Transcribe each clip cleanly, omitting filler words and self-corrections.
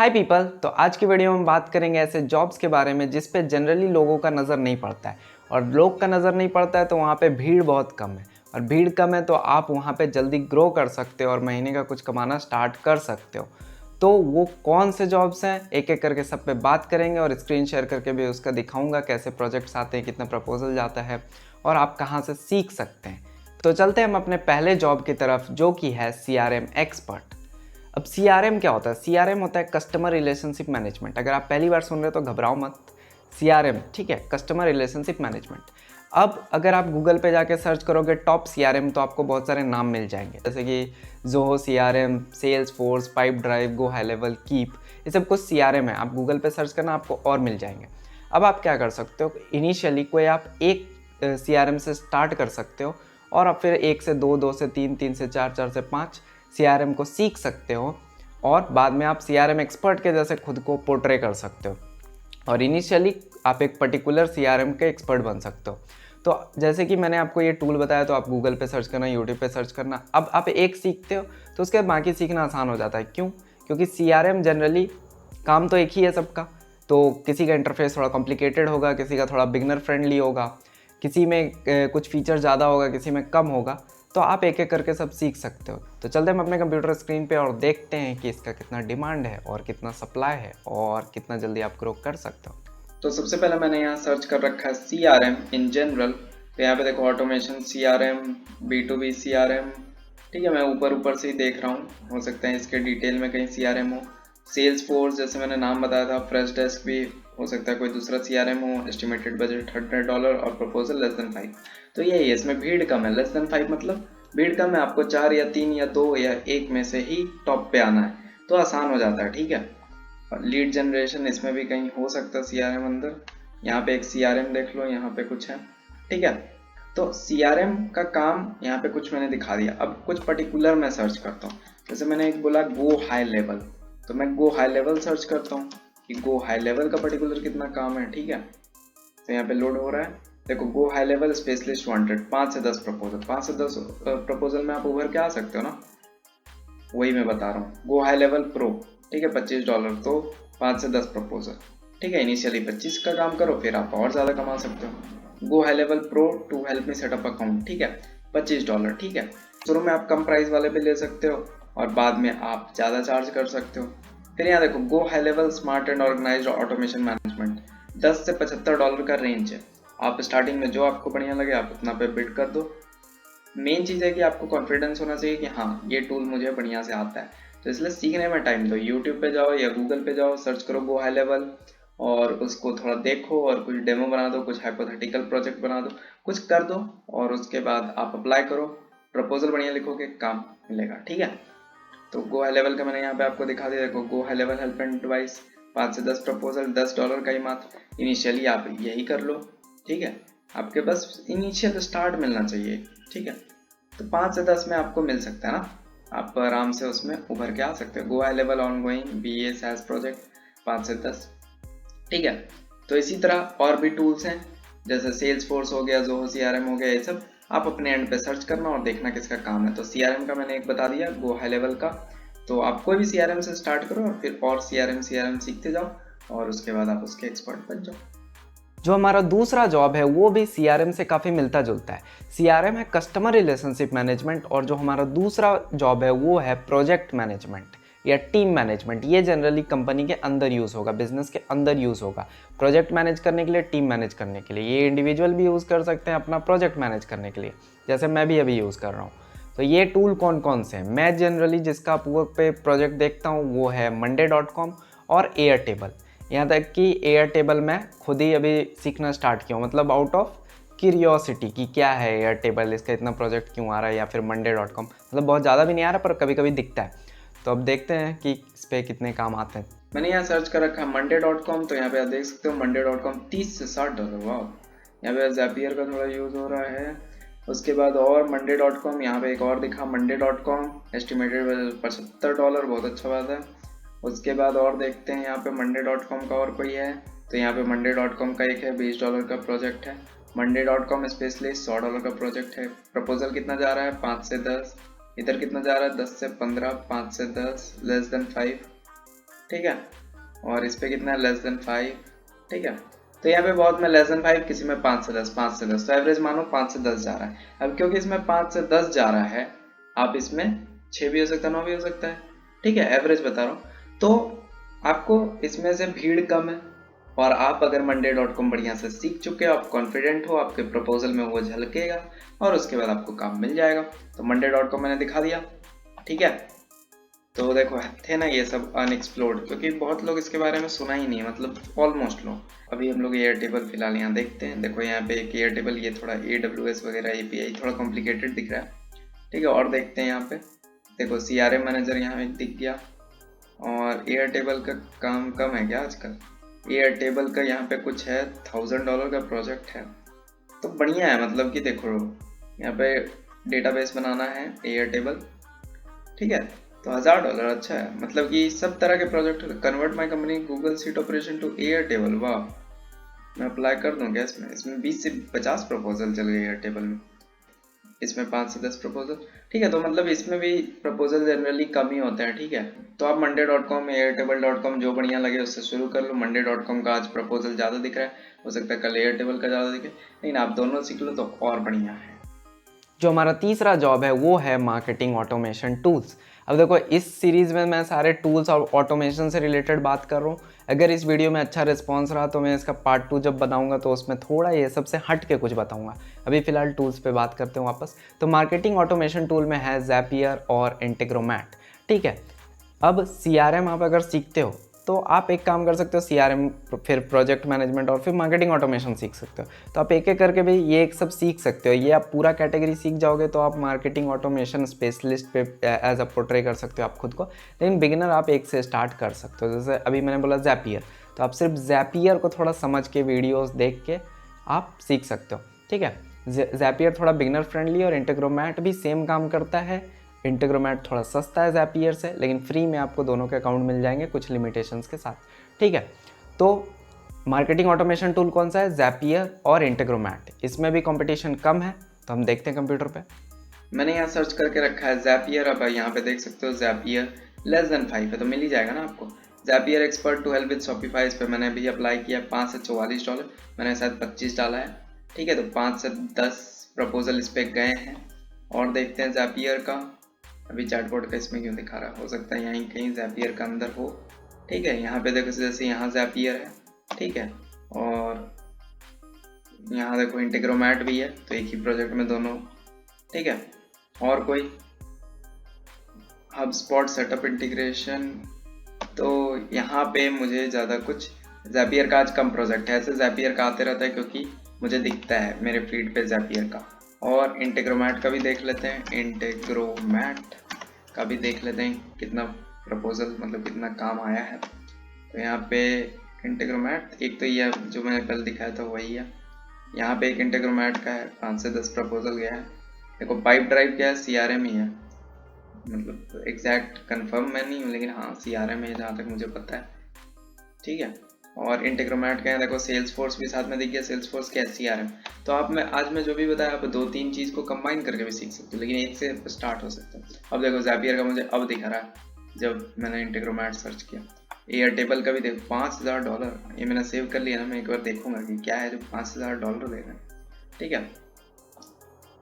हाय people. तो आज की वीडियो में बात करेंगे ऐसे जॉब्स के बारे में जिस पे जनरली लोगों का नज़र नहीं पड़ता है, और लोग का नज़र नहीं पड़ता है तो वहाँ पे भीड़ बहुत कम है, और भीड़ कम है तो आप वहाँ पे जल्दी ग्रो कर सकते हो और महीने का कुछ कमाना स्टार्ट कर सकते हो। तो वो कौन से जॉब्स हैं, एक एक करके सब पे बात करेंगे और स्क्रीन शेयर करके भी उसका दिखाऊंगा कैसे प्रोजेक्ट्स आते हैं, कितना प्रपोजल जाता है और आप कहाँ से सीख सकते हैं। तो चलते हैं हम अपने पहले जॉब की तरफ, जो कि है CRM एक्सपर्ट। अब CRM क्या होता है? CRM होता है कस्टमर रिलेशनशिप मैनेजमेंट। अगर आप पहली बार सुन रहे हो तो घबराओ मत, CRM ठीक है, कस्टमर रिलेशनशिप मैनेजमेंट। अब अगर आप गूगल पे जाके सर्च करोगे टॉप CRM तो आपको बहुत सारे नाम मिल जाएंगे, जैसे कि Zoho CRM, Salesforce, pipe drive, गो हाई लेवल, कीप, ये सब कुछ CRM है। आप गूगल पे सर्च करना, आपको और मिल जाएंगे। अब आप क्या कर सकते हो, इनिशियली कोई आप एक CRM से स्टार्ट कर सकते हो और आप फिर 1 से 2, 2 से 3, 3 से 4, 4 से 5 CRM को सीख सकते हो और बाद में आप CRM एक्सपर्ट के जैसे खुद को पोर्ट्रे कर सकते हो, और इनिशियली आप एक पर्टिकुलर CRM के एक्सपर्ट बन सकते हो। तो जैसे कि मैंने आपको ये टूल बताया, तो आप गूगल पे सर्च करना, यूट्यूब पे सर्च करना। अब आप एक सीखते हो तो उसके बाद बाकी सीखना आसान हो जाता है। क्यों? क्योंकि CRM जनरली काम तो एक ही है सबका, तो किसी का इंटरफेस थोड़ा कॉम्प्लिकेटेड होगा, किसी का थोड़ा बिगनर फ्रेंडली होगा, किसी में कुछ फीचर ज़्यादा होगा, किसी में कम होगा। तो आप एक एक करके सब सीख सकते हो। तो चलते हैं हम अपने कंप्यूटर स्क्रीन पे और देखते हैं कि इसका कितना डिमांड है और कितना सप्लाई है और कितना जल्दी आप ग्रो कर सकते हो। तो सबसे पहले मैंने यहाँ सर्च कर रखा है CRM इन जनरल। तो यहाँ पे देखो ऑटोमेशन CRM, B2B CRM, ठीक है। मैं ऊपर ऊपर से ही देख रहा हूँ, हो सकता है इसके डिटेल में कहीं CRM हो। सेल्स फोर्स जैसे मैंने नाम बताया था, फ्रेश डेस्क भी हो सकता है कोई दूसरा CRM हो। एस्टिमेटेड बजट $100 और प्रपोजल लेस देन 5। तो यही है, इसमें भीड़ कम है। लेस देन 5 मतलब भीड़ कम है, आपको 4 या 3 या 2 या 1 में से ही टॉप पे आना है, तो आसान हो जाता है, ठीक है। लीड जनरेशन इसमें भी कहीं हो सकता है CRM अंदर। यहाँ पे एक CRM देख लो, यहाँ पे कुछ है, ठीक है। तो CRM का काम यहाँ पे कुछ मैंने दिखा दिया। अब कुछ पर्टिकुलर मैं सर्च करता हूँ। जैसे मैंने एक बोला गो हाई लेवल, तो मैं गो हाई लेवल सर्च करता हूँ कि गो हाई लेवल का पर्टिकुलर कितना काम है, ठीक है। तो यहाँ पे लोड हो रहा है। देखो go high level specialist wanted, 5 से 10 प्रपोजल। 5 से 10 प्रपोजल में आप उभर के आ सकते हो ना, वही मैं बता रहा हूँ। गो हाई लेवल प्रो, ठीक है, $25, तो 5 से 10 प्रपोजल, ठीक है। इनिशियली 25 का काम करो, फिर आप और ज़्यादा कमा सकते हो। Go high level pro to help me setup account, ठीक है, $25, ठीक है। शुरू में आप कम प्राइस वाले पे ले सकते हो और बाद में आप ज़्यादा चार्ज कर सकते हो। फिर यहाँ देखो go high level smart and organised automation management, $10 से $75 का रेंज है। आप स्टार्टिंग में जो आपको बढ़िया लगे आप उतना पे बिड कर दो। मेन चीज़ है कि आपको कॉन्फिडेंस होना चाहिए कि हाँ ये टूल मुझे बढ़िया से आता है। तो इसलिए सीखने में टाइम दो। यूट्यूब पे जाओ या गूगल पे जाओ, सर्च करो गो हाई लेवल और उसको थोड़ा देखो और कुछ डेमो बना दो, कुछ हाइपोथेटिकल प्रोजेक्ट बना दो, कुछ कर दो और उसके बाद आप अप्लाई करो। प्रपोजल बढ़िया लिखोगे, काम मिलेगा, ठीक है। तो गो हाई लेवल का मैंने यहाँ पे आपको दिखा दिया। देखो go high level help and advice, 5 से 10 प्रपोजल, $10 का ही मात्र। इनिशियली आप यही कर लो, ठीक है। आपके बस इनिशियल स्टार्ट मिलना चाहिए, ठीक है। तो 5 से 10 में आपको मिल सकता है ना, आप आराम से उसमें उभर के आ सकते हो। Go high level on going BA SaaS project, 5 से 10, ठीक है। तो इसी तरह और भी टूल्स हैं, जैसे सेल्स फोर्स हो गया, जोहो CRM हो गया, ये सब आप अपने एंड पे सर्च करना और देखना किसका काम है। तो CRM का मैंने एक बता दिया, गो हाई लेवल का। तो आप कोई भी CRM से स्टार्ट करो और फिर और CRM सीखते जाओ और उसके बाद आप उसके एक्सपर्ट बन जाओ। जो हमारा दूसरा जॉब है वो भी CRM से काफ़ी मिलता जुलता है। CRM है कस्टमर रिलेशनशिप मैनेजमेंट, और जो हमारा दूसरा जॉब है वो है प्रोजेक्ट मैनेजमेंट या टीम मैनेजमेंट। ये जनरली कंपनी के अंदर यूज़ होगा, बिजनेस के अंदर यूज़ होगा, प्रोजेक्ट मैनेज करने के लिए, टीम मैनेज करने के लिए। ये इंडिविजुअल भी यूज़ कर सकते हैं अपना प्रोजेक्ट मैनेज करने के लिए, जैसे मैं भी अभी यूज़ कर रहा हूँ। तो ये टूल कौन कौन से हैं? मैं जनरली जिसका अपवर्क पे प्रोजेक्ट देखता हूँ वो है monday.com और एयरटेबल। यहाँ तक कि एयरटेबल मैं खुद ही अभी सीखना स्टार्ट किया हूँ, मतलब आउट ऑफ क्यूरियोसिटी कि क्या है एयरटेबल, इसका इतना प्रोजेक्ट क्यों आ रहा है, या फिर monday.com, मतलब बहुत ज़्यादा भी नहीं आ रहा पर कभी कभी दिखता है। तो अब देखते हैं कि इस पर कितने काम आते हैं। मैंने यहाँ सर्च कर रखा है monday.com, तो यहाँ पे आप देख सकते हो monday.com $30 से $60। वाह, यहाँ पे ज़ैपियर का थोड़ा यूज़ हो रहा है। उसके बाद और monday.com, यहाँ पे एक और दिखा monday.com, एस्टिमेटेड $75, बहुत अच्छा बात है। उसके बाद और देखते हैं यहाँ पे monday.com का और कोई है, तो यहाँ पे monday.com का एक है, $20 का प्रोजेक्ट है। monday.com स्पेशलिस्ट $100 का प्रोजेक्ट है। प्रपोजल कितना जा रहा है? 5 से 10। इधर कितना जा रहा है? 10 से 15, 5 से 10, लेस देन 5, ठीक है। और इस पे कितना है, <5। ठीक है, तो यहाँ पे बहुत में <5, किसी में 5 से 10, 5 से 10, तो एवरेज मानो 5 से 10 जा रहा है। अब क्योंकि इसमें 5 से 10 जा रहा है, आप इसमें 6 भी हो सकता है, 9 भी हो सकता है। ठीक है, एवरेज बता रहा हूँ। तो आपको इसमें से भीड़ कम है, और आप अगर monday.com बढ़िया से सीख चुके हो, आप कॉन्फिडेंट हो, आपके प्रपोजल में वो झलकेगा और उसके बाद आपको काम मिल जाएगा। तो monday.com मैंने दिखा दिया। ठीक है, तो देखो थे ना ये सब अनएक्सप्लोर्ड, क्योंकि बहुत लोग इसके बारे में सुना ही नहीं, मतलब ऑलमोस्ट लोग। अभी हम लोग एयरटेबल फिलहाल यहाँ देखते हैं। देखो यहाँ पे एक एयरटेबल, ये थोड़ा AWS वगैरह API थोड़ा कॉम्प्लिकेटेड दिख रहा है। ठीक है, और देखते हैं यहाँ पे। देखो CRM मैनेजर यहाँ एक दिख गया। और एयरटेबल का काम कम है क्या आजकल? एयरटेबल का यहाँ पे कुछ है, $1000 का प्रोजेक्ट है, तो बढ़िया है। मतलब कि देखो यहाँ पे डेटाबेस बनाना है एयरटेबल। ठीक है, तो $1000 अच्छा है। मतलब कि सब तरह के project, convert my company Google sheet operation to Airtable. वाह, मैं अप्लाई कर दूं क्या इसमें? इसमें 20 से 50 प्रपोजल चल गए एयरटेबल में, इसमें 5 से 10 प्रपोजल। ठीक है, तो मतलब इसमें भी प्रपोजल जनरली कम ही होते हैं। ठीक है, तो आप monday.com airtable.com जो बढ़िया लगे उससे शुरू कर लो। monday.com का आज प्रपोजल ज़्यादा दिख रहा है, हो सकता है कल एयरटेबल का ज़्यादा दिखे, लेकिन आप दोनों सीख लो तो और बढ़िया है। जो हमारा तीसरा जॉब है वो है मार्केटिंग ऑटोमेशन टूल्स। अब देखो इस सीरीज़ में मैं सारे टूल्स और ऑटोमेशन से रिलेटेड बात कर रहा हूँ। अगर इस वीडियो में अच्छा रिस्पांस रहा तो मैं इसका पार्ट 2 जब बनाऊंगा तो उसमें थोड़ा ये सबसे हट के कुछ बताऊंगा। अभी फिलहाल टूल्स पे बात करते हैं वापस। तो मार्केटिंग ऑटोमेशन टूल में है ज़ैपियर और इंटीग्रोमैट। ठीक है, अब CRM आप अगर सीखते हो तो आप एक काम कर सकते हो, CRM फिर प्रोजेक्ट मैनेजमेंट और फिर मार्केटिंग ऑटोमेशन सीख सकते हो। तो आप एक एक करके भी ये एक सब सीख सकते हो। ये आप पूरा कैटेगरी सीख जाओगे तो आप मार्केटिंग ऑटोमेशन स्पेशलिस्ट पे एज अ पोर्ट्रे कर सकते हो आप खुद को। लेकिन बिगिनर आप एक से स्टार्ट कर सकते हो। जैसे अभी मैंने बोला ज़ैपियर, तो आप सिर्फ ज़ैपियर को थोड़ा समझ के वीडियोज़ देख के आप सीख सकते हो। ठीक है, ज़ैपियर थोड़ा बिगिनर फ्रेंडली, और इंटीग्रोमैट भी सेम काम करता है। इंटीग्रोमैट थोड़ा सस्ता है ज़ैपियर से, लेकिन फ्री में आपको दोनों के अकाउंट मिल जाएंगे कुछ लिमिटेशंस के साथ। ठीक है, तो मार्केटिंग ऑटोमेशन टूल कौन सा है? ज़ैपियर और इंटीग्रोमैट। इसमें भी कंपटीशन कम है, तो हम देखते हैं कंप्यूटर पे। मैंने यहाँ सर्च करके रखा है ज़ैपियर। अब यहाँ पे देख सकते हो ज़ैपियर <5 है, तो मिल ही जाएगा ना आपको। Zapier expert to help with Shopify, इस पर मैंने अभी अप्लाई किया। 5 से $44, मैंने शायद 25 डाला है। ठीक है, तो 5 से 10 प्रपोजल इस पर गए हैं। और देखते हैं ज़ैपियर का। अभी चैटबॉट का इसमें क्यों दिखा रहा है? हो सकता है यहीं कहीं ज़ैपियर का अंदर हो। ठीक है, यहाँ पे देखो जैसे यहाँ ज़ैपियर है। ठीक है, और यहाँ देखो इंटीग्रोमैट भी है, तो एक ही प्रोजेक्ट में दोनों। ठीक है, और कोई HubSpot सेटअप इंटीग्रेशन, तो यहाँ पे मुझे ज़्यादा कुछ, ज़ैपियर का आज कम प्रोजेक्ट है। ऐसे ज़ैपियर का आते रहता है क्योंकि मुझे दिखता है मेरे फीड पे ज़ैपियर का। और इंटीग्रोमैट का भी देख लेते हैं, इंटीग्रोमैट का भी देख लेते हैं कितना प्रपोजल, मतलब कितना काम आया है। तो यहाँ पे इंटीग्रोमैट, एक तो ये जो मैंने कल दिखाया था वही है। यहाँ पे एक इंटीग्रोमैट का है, 5 से 10 प्रपोजल गया है। देखो पाइप ड्राइव क्या है? CRM ही है, मतलब एग्जैक्ट कंफर्म मैं नहीं हूँ, लेकिन हाँ CRM है जहाँ तक मुझे पता है। ठीक है, और इंटीग्रोमैट का है देखो सेल्स फोर्स भी साथ में दिख गया। सेल्स फोर्स क्या है? CRM। तो आप आज मैं जो भी बताया, आप 2-3 चीज़ को कंबाइन करके भी सीख सकते हो, लेकिन एक से स्टार्ट हो सकता है। अब देखो ज़ैपियर का मुझे अब दिखा रहा है जब मैंने इंटीग्रोमैट सर्च किया। एयरटेबल का भी देखो $5000, ये मैंने सेव कर लिया ना, मैं एक बार देखूंगा कि क्या है जो $5000 दे रहे हैं। ठीक है,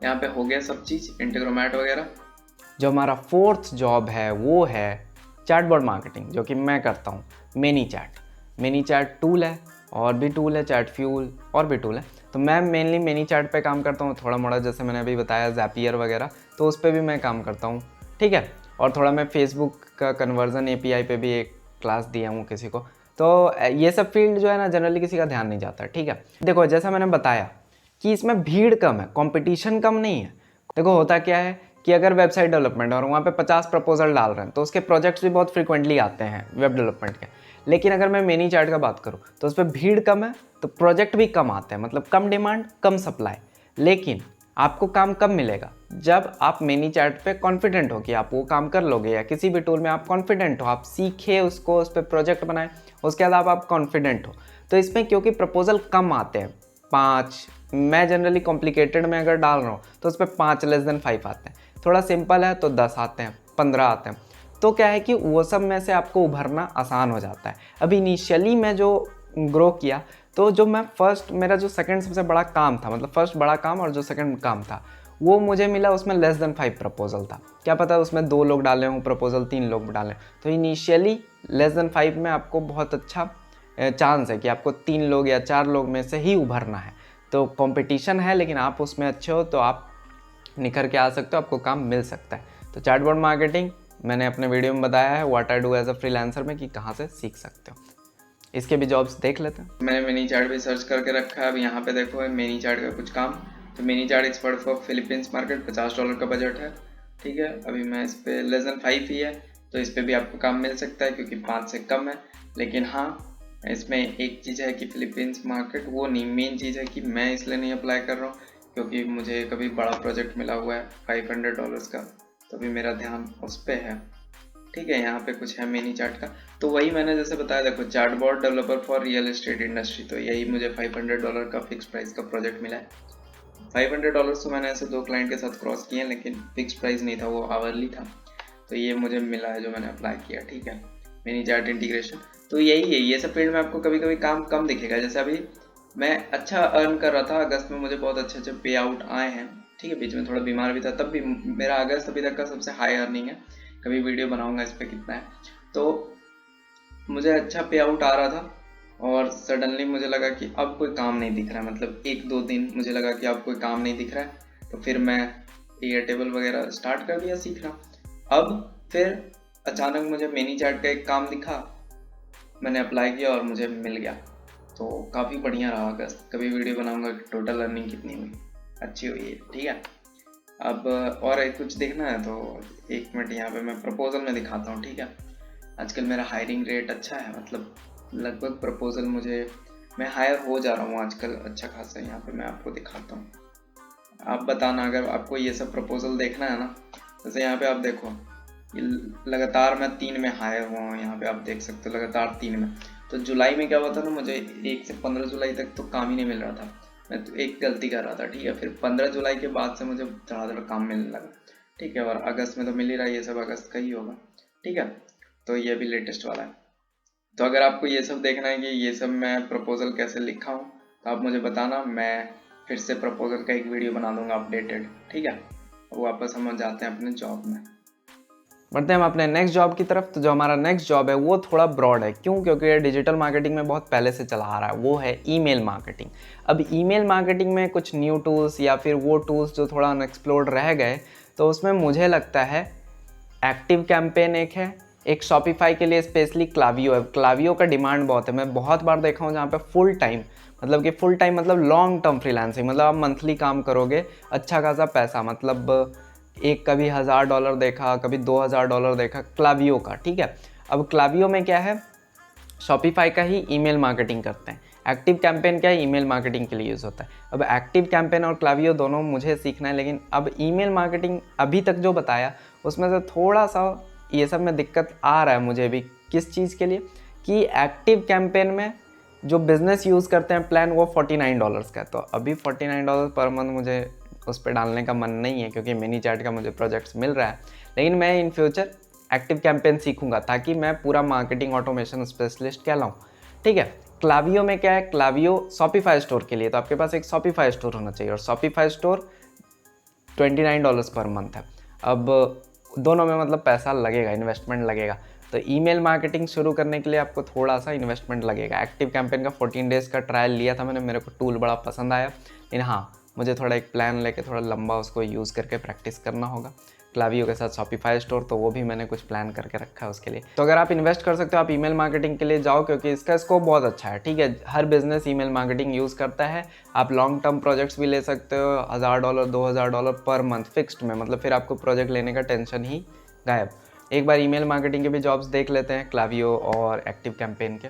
यहाँ पे हो गया सब चीज़ इंटीग्रोमैट वगैरह। जो हमारा फोर्थ जॉब है वो है चैटबॉट मार्केटिंग, जो कि मैं करता हूँ। ManyChat टूल है, और भी टूल है, चैटफ्यूल और भी टूल है। तो मैं मेनली ManyChat पे काम करता हूँ, थोड़ा मोड़ा जैसे मैंने अभी बताया ज़ैपियर वगैरह, तो उस पर भी मैं काम करता हूँ। ठीक है, और थोड़ा मैं फेसबुक का कन्वर्जन API पे भी एक क्लास दिया हूँ किसी को। तो ये सब फील्ड जो है ना जनरली किसी का ध्यान नहीं जाता। ठीक है, देखो जैसा मैंने बताया कि इसमें भीड़ कम है, कंपटीशन कम नहीं है। देखो होता क्या है कि अगर वेबसाइट डेवलपमेंट और वहाँ पे 50 प्रपोजल डाल रहे हैं तो उसके प्रोजेक्ट्स भी बहुत फ्रीक्वेंटली आते हैं वेब डेवलपमेंट के। लेकिन अगर मैं ManyChat का बात करूँ तो उस पर भीड़ कम है, तो प्रोजेक्ट भी कम आते हैं, मतलब कम डिमांड कम सप्लाई। लेकिन आपको काम कब मिलेगा? जब आप ManyChat पे कॉन्फिडेंट हो कि आप वो काम कर लोगे, या किसी भी टूल में आप कॉन्फिडेंट हो, आप सीखे उसको, उस पर प्रोजेक्ट बनाए, उसके बाद आप कॉन्फिडेंट हो। तो इसमें क्योंकि प्रपोजल कम आते हैं, 5, मैं जनरली कॉम्प्लिकेटेड में अगर डाल रहा हूँ तो उस पर 5 <5 आते हैं। थोड़ा सिंपल है तो 10 आते हैं, 15 आते हैं। तो क्या है कि वो सब में से आपको उभरना आसान हो जाता है। अब इनिशियली मैं जो ग्रो किया, तो जो मैं मेरा जो सेकंड सबसे बड़ा काम था, मतलब फर्स्ट बड़ा काम और जो सेकंड काम था, वो मुझे मिला उसमें लेस देन 5 प्रपोजल था। क्या पता उसमें 2 लोग डाले हों प्रपोजल, 3 लोग डालें। तो इनिशियली लेस देन 5 में आपको बहुत अच्छा चांस है कि आपको 3 लोग या 4 लोग में से ही उभरना है। तो कंपटीशन है, लेकिन आप उसमें अच्छे हो तो आप निखर के आ सकते हो, आपको काम मिल सकता है। तो चैटबॉट मार्केटिंग मैंने अपने वीडियो में बताया है what I do as a freelancer में, कि कहाँ से सीख सकते हो। इसके भी जॉब्स देख लेते हैं। मैंने मिनी चार्ट भी सर्च करके रखा है। अब यहाँ पे देखो मिनी चार्ट का कुछ काम। तो mini chart expert for Philippines market, $50 का बजट है, ठीक है। अभी मैं इस पर लेस देन 5 ही है, तो इस पर भी आपको काम मिल सकता है क्योंकि 5 से कम है। लेकिन हाँ, इसमें एक चीज़ है कि फिलीपींस मार्केट वो नहीं, मेन चीज़ है कि मैं इसलिए नहीं अप्लाई कर रहा हूँ क्योंकि मुझे कभी बड़ा प्रोजेक्ट मिला हुआ है $500 का, तो अभी मेरा ध्यान उस पर है, ठीक है। यहाँ पे कुछ है मिनी चार्ट का, तो वही मैंने जैसे बताया, देखो chatbot developer for real estate industry, तो यही मुझे $500 का फिक्स प्राइस का प्रोजेक्ट मिला है। $500 तो मैंने ऐसे 2 क्लाइंट के साथ क्रॉस किए हैं, लेकिन फिक्स प्राइस नहीं था, वो आवरली था। तो ये मुझे मिला है जो मैंने अप्लाई किया, ठीक है। मिनी चार्ट इंटीग्रेशन, तो यही है। ये सब फील्ड में आपको कभी कभी काम कम दिखेगा। जैसे अभी मैं अच्छा अर्न कर रहा था, अगस्त में मुझे बहुत अच्छे पे आउट आए हैं, ठीक है। बीच में थोड़ा बीमार भी था, तब भी मेरा अगस्त अभी तक का सबसे हाई अर्निंग है। कभी वीडियो बनाऊंगा इस पर कितना है। तो मुझे अच्छा पे आउट आ रहा था, और सडनली मुझे लगा कि अब कोई काम नहीं दिख रहा है, मतलब 1-2 दिन मुझे लगा कि अब कोई काम नहीं दिख रहा है, तो फिर मैं एयरटेबल वगैरह स्टार्ट कर दिया सीखना। अब फिर अचानक मुझे मिनी चार्ट का एक काम दिखा, मैंने अप्लाई किया और मुझे मिल गया, तो काफ़ी बढ़िया रहा अगस्त। कभी वीडियो बनाऊंगा कि टोटल अर्निंग कितनी हुई, अच्छी हुई है, ठीक है। अब और एक कुछ देखना है तो 1 मिनट यहाँ पे मैं प्रपोजल में दिखाता हूँ, ठीक है। आजकल मेरा हायरिंग रेट अच्छा है, मतलब लगभग प्रपोजल मैं हायर हो जा रहा हूँ आजकल अच्छा खासा। यहाँ पे मैं आपको दिखाता हूँ, आप बताना अगर आपको ये सब प्रपोजल देखना है ना। जैसे यहाँ पे आप देखो, लगातार मैं 3 में हायर हुआ हूँ, यहाँ पे आप देख सकते हो लगातार 3 में। तो जुलाई में क्या हुआ था ना, मुझे 1 से 15 जुलाई तक तो काम ही नहीं मिल रहा था, मैं तो एक गलती कर रहा था, ठीक है। फिर 15 जुलाई के बाद से मुझे धड़ाधड़ काम मिलने लगा, ठीक है। और अगस्त में तो मिल ही रहा है, ये सब अगस्त का ही होगा, ठीक है। तो ये भी लेटेस्ट वाला है। तो अगर आपको ये सब देखना है कि ये सब मैं प्रपोजल कैसे लिखा हूँ, तो आप मुझे बताना, मैं फिर से प्रपोजल का एक वीडियो बना दूंगा अपडेटेड, ठीक है। वापस हम जाते हैं अपने जॉब में, बढ़ते हैं हम अपने नेक्स्ट जॉब की तरफ। तो जो हमारा नेक्स्ट जॉब है वो थोड़ा ब्रॉड है, क्यों? क्योंकि ये डिजिटल मार्केटिंग में बहुत पहले से चला आ रहा है, वो है ईमेल मार्केटिंग। अब ईमेल मार्केटिंग में कुछ न्यू टूल्स या फिर वो टूल्स जो थोड़ा अनएक्सप्लोर्ड रह गए, तो उसमें मुझे लगता है एक्टिव कैंपेन एक है, एक शॉपिफाई के लिए स्पेशली क्लावियो है। क्लावियो का डिमांड बहुत है, मैं बहुत बार देखा हूँ जहाँ पे फुल टाइम मतलब लॉन्ग टर्म फ्रीलांसिंग, मतलब आप मंथली काम करोगे, अच्छा खासा पैसा, मतलब एक कभी $1000 देखा, कभी $2000 देखा क्लावियो का, ठीक है। अब क्लावियो में क्या है, शॉपिफाई का ही ईमेल मार्केटिंग करते हैं। एक्टिव कैंपेन क्या है, ईमेल मार्केटिंग के लिए यूज़ होता है। अब एक्टिव कैंपेन और क्लावियो दोनों मुझे सीखना है, लेकिन अब ईमेल मार्केटिंग अभी तक जो बताया उसमें से थोड़ा सा ये सब में दिक्कत आ रहा है मुझे भी। किस चीज़ के लिए, कि एक्टिव कैंपेन में जो बिज़नेस यूज़ करते हैं प्लान, वो $49 का है। तो अभी $49 पर मंथ मुझे उस पर डालने का मन नहीं है, क्योंकि मिनी चार्ट का मुझे प्रोजेक्ट्स मिल रहा है। लेकिन मैं इन फ्यूचर एक्टिव कैंपेन सीखूंगा ताकि मैं पूरा मार्केटिंग ऑटोमेशन स्पेशलिस्ट कहलाऊं, ठीक है। क्लावियो में क्या है, क्लावियो शॉपिफाई स्टोर के लिए, तो आपके पास एक शॉपिफाई स्टोर होना चाहिए, और शॉपिफाई स्टोर $29 पर मंथ है। अब दोनों में मतलब पैसा लगेगा, इन्वेस्टमेंट लगेगा। तो ईमेल मार्केटिंग शुरू करने के लिए आपको थोड़ा सा इन्वेस्टमेंट लगेगा। एक्टिव कैंपेन का 14 डेज़ का ट्रायल लिया था मैंने, मेरे को टूल बड़ा पसंद आया, लेकिन हाँ मुझे थोड़ा एक प्लान लेके थोड़ा लंबा उसको यूज़ करके प्रैक्टिस करना होगा। क्लावियो के साथ शॉपिफाई स्टोर, तो वो भी मैंने कुछ प्लान करके रखा है उसके लिए। तो अगर आप इन्वेस्ट कर सकते हो आप ईमेल मार्केटिंग के लिए जाओ, क्योंकि इसका स्कोप बहुत अच्छा है, ठीक है। हर बिजनेस ईमेल मार्केटिंग यूज़ करता है। आप लॉन्ग टर्म प्रोजेक्ट्स भी ले सकते हो, $1000 $2000 पर मंथ फिक्स्ड में, मतलब फिर आपको प्रोजेक्ट लेने का टेंशन ही गायब। एक बार ईमेल मार्केटिंग के भी जॉब्स देख लेते हैं, क्लावियो और एक्टिव कैंपेन के।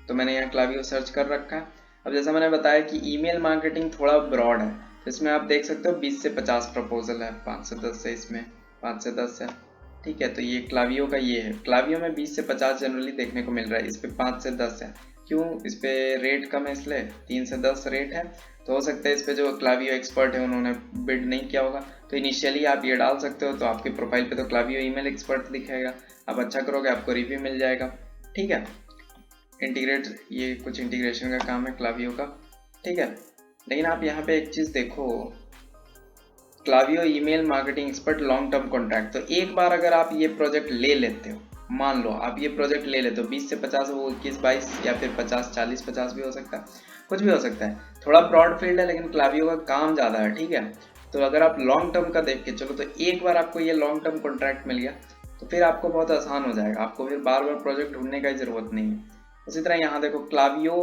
तो मैंने यहाँ क्लावियो सर्च कर रखा है। अब जैसा मैंने बताया कि ईमेल मार्केटिंग थोड़ा ब्रॉड है, तो इसमें आप देख सकते हो 20 से 50 प्रपोजल है, 5 से 10 है, इसमें 5 से 10 है, ठीक है। तो ये क्लावियो का ये है, क्लावियो में 20 से 50 जनरली देखने को मिल रहा है, इस पर 5 से 10 है। क्यों? इस पर रेट कम है इसलिए 3 से 10 रेट है, तो हो सकता है इस पे जो क्लावियो एक्सपर्ट है उन्होंने बिड नहीं किया होगा, तो इनिशियली आप ये डाल सकते हो। तो आपके प्रोफाइल पे तो क्लावियो ईमेल एक्सपर्ट दिखाएगा, आप अच्छा करोगे आपको रिव्यू मिल जाएगा। ठीक है, इंटीग्रेट, ये कुछ इंटीग्रेशन का काम है क्लावियो का। ठीक है, लेकिन आप यहाँ पे एक चीज़ देखो, Klaviyo email marketing expert long term contract. तो एक बार अगर आप ये प्रोजेक्ट ले लेते हो, मान लो आप ये प्रोजेक्ट ले लेते हो 20 से 50, वो 21-22 या फिर 50-40-50 भी हो सकता है, कुछ भी हो सकता है। थोड़ा ब्रॉड फील्ड है लेकिन क्लावियो का काम ज़्यादा है। ठीक है, तो अगर आप लॉन्ग टर्म का देख के चलो तो एक बार आपको ये लॉन्ग टर्म कॉन्ट्रैक्ट मिल गया तो फिर आपको बहुत आसान हो जाएगा, आपको फिर बार बार प्रोजेक्ट ढूंढने की ज़रूरत नहीं है। उसी तरह यहाँ देखो, क्लावियो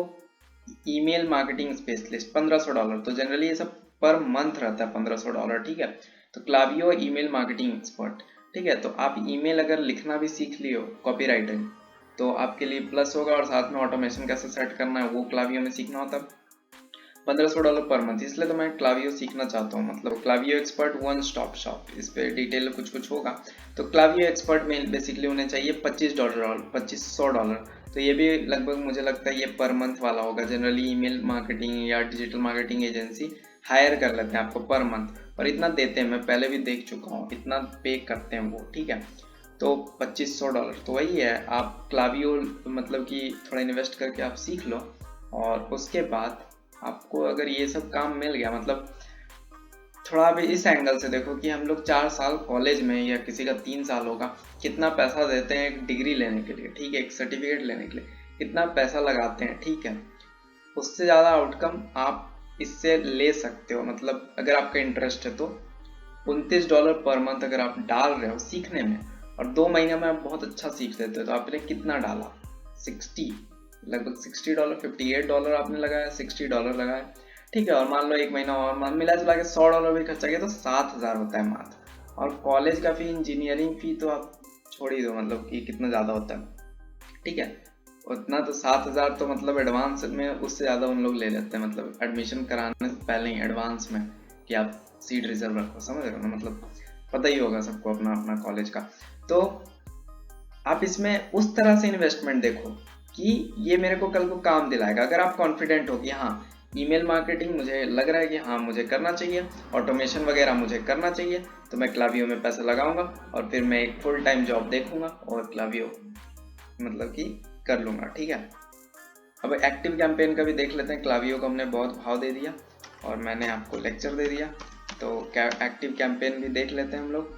ईमेल मार्केटिंग स्पेशलिस्ट $1500, तो जनरली ये सब पर मंथ रहता है $1500। ठीक है, तो क्लावियो ईमेल मार्केटिंग एक्सपर्ट। ठीक है, तो आप ईमेल अगर लिखना भी सीख लियो, कॉपी राइटिंग, तो आपके लिए प्लस होगा, और साथ में ऑटोमेशन कैसे सेट करना है वो क्लावियो में सीखना होता है। $1500 पर मंथ, इसलिए तो मैं क्लावियो सीखना चाहता हूँ। मतलब क्लावियो एक्सपर्ट वन स्टॉप शॉप, इस पे डिटेल कुछ कुछ होगा। तो क्लावियो एक्सपर्ट में बेसिकली उन्हें चाहिए $2500। तो ये भी लगभग मुझे लगता है ये पर मंथ वाला होगा। जनरली ईमेल मार्केटिंग या डिजिटल मार्केटिंग एजेंसी हायर कर लेते हैं आपको पर मंथ, और इतना देते हैं, मैं पहले भी देख चुका हूँ, इतना पे करते हैं वो। ठीक है, तो $2500 तो वही है। आप क्लावियो मतलब कि थोड़ा इन्वेस्ट करके आप सीख लो, और उसके बाद आपको अगर ये सब काम मिल गया, मतलब थोड़ा आप इस एंगल से देखो कि हम लोग 4 साल कॉलेज में या किसी का 3 साल होगा, कितना पैसा देते हैं एक डिग्री लेने के लिए। ठीक है, एक सर्टिफिकेट लेने के लिए कितना पैसा लगाते हैं। ठीक है, उससे ज़्यादा आउटकम आप इससे ले सकते हो। मतलब अगर आपका इंटरेस्ट है तो $29 पर मंथ अगर आप डाल रहे हो सीखने में, और 2 महीने में आप बहुत अच्छा सीख लेते हो, तो आपने कितना डाला, 60, लगभग $60, $58 आपने लगाया, $60 लगाया। ठीक है, और मान लो 1 महीना और मिला जुला के $100 भी खर्चा किया तो 7000 होता है मात्र। और कॉलेज का फी, इंजीनियरिंग फी तो आप छोड़ ही दो, मतलब कि कितना ज़्यादा होता है। ठीक है, उतना तो 7000 तो मतलब एडवांस में उससे ज़्यादा उन लोग ले लेते हैं, मतलब एडमिशन कराने से पहले ही एडवांस में कि आप सीट रिजर्व रखो, समझ रहे हो ना। मतलब पता ही होगा सबको अपना अपना कॉलेज का। तो आप इसमें उस तरह से इन्वेस्टमेंट देखो कि ये मेरे को कल को काम दिलाएगा। अगर आप कॉन्फिडेंट हो कि हाँ ईमेल मार्केटिंग मुझे लग रहा है कि हाँ मुझे करना चाहिए, ऑटोमेशन वगैरह मुझे करना चाहिए, तो मैं क्लावियो में पैसा लगाऊंगा, और फिर मैं एक फुल टाइम जॉब देखूंगा और क्लावियो मतलब कि कर लूँगा। ठीक है, अब एक्टिव कैंपेन का भी देख लेते हैं। क्लावियो को हमने बहुत भाव दे दिया और मैंने आपको लेक्चर दे दिया, तो एक्टिव कैंपेन भी देख लेते हैं हम लोग।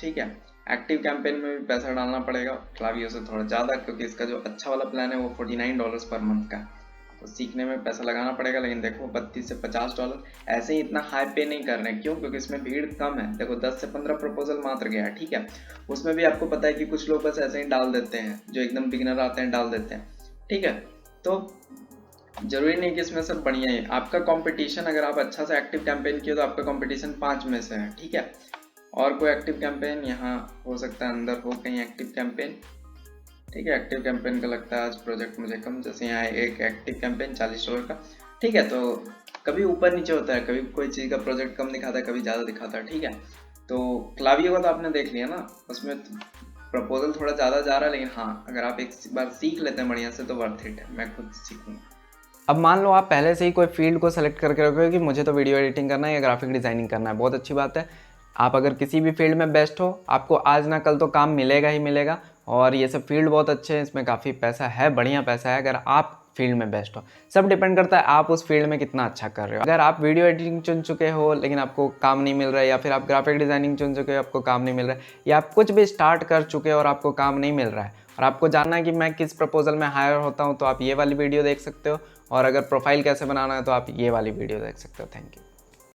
ठीक है, एक्टिव कैंपेन में भी पैसा डालना पड़ेगा क्लावियो से थोड़ा ज़्यादा, क्योंकि इसका जो अच्छा वाला प्लान है वो $49 पर मंथ का, तो सीखने में पैसा लगाना पड़ेगा। लेकिन देखो 32 से $50 ऐसे ही इतना हाई पे नहीं कर रहे हैं, क्यों? क्योंकि इसमें भीड़ कम है। देखो 10 से 15 प्रपोजल मात्र गया है। ठीक है, उसमें भी आपको पता है कि कुछ लोग बस ऐसे ही डाल देते हैं, जो एकदम बिगिनर आते हैं डाल देते हैं। ठीक है, तो जरूरी नहीं कि इसमें सब बढ़िया है। आपका कंपटीशन, अगर आप अच्छा से एक्टिव कैंपेन किए तो आपका कंपटीशन 5 में से है। ठीक है, और कोई एक्टिव कैंपेन यहाँ हो सकता है अंदर हो कहीं एक्टिव कैंपेन। ठीक है, एक्टिव कैंपेन का लगता है आज प्रोजेक्ट मुझे कम, जैसे यहाँ एक एक्टिव कैंपेन $40 का। ठीक है, तो कभी ऊपर नीचे होता है, कभी कोई चीज़ का प्रोजेक्ट कम दिखाता है, कभी ज़्यादा दिखाता है। ठीक है, तो क्लावियो का तो आपने देख लिया ना, उसमें प्रपोजल थोड़ा ज़्यादा जा रहा है, लेकिन हाँ अगर आप एक बार सीख लेते हैं बढ़िया से तो वर्थ इट है। मैं खुद सीखूँगा। अब मान लो आप पहले से ही कोई फील्ड को सेलेक्ट करके रखोगे कि मुझे तो वीडियो एडिटिंग करना है या ग्राफिक डिज़ाइनिंग करना है, बहुत अच्छी बात है। आप अगर किसी भी फील्ड में बेस्ट हो, आपको आज ना कल तो काम मिलेगा ही मिलेगा, और ये सब फील्ड बहुत अच्छे हैं, इसमें काफ़ी पैसा है, बढ़िया पैसा है अगर आप फील्ड में बेस्ट हो। सब डिपेंड करता है आप उस फील्ड में कितना अच्छा कर रहे हो। अगर आप वीडियो एडिटिंग चुन चुके हो लेकिन आपको काम नहीं मिल रहा है, या फिर आप ग्राफिक डिज़ाइनिंग चुन चुके हो आपको काम नहीं मिल रहा है, या आप कुछ भी स्टार्ट कर चुके हो और आपको काम नहीं मिल रहा है, और आपको जानना है कि मैं किस प्रपोजल में हायर होता हूँ, तो आप ये वाली वीडियो देख सकते हो। और अगर प्रोफाइल कैसे बनाना है तो आप ये वाली वीडियो देख सकते हो। Thank you.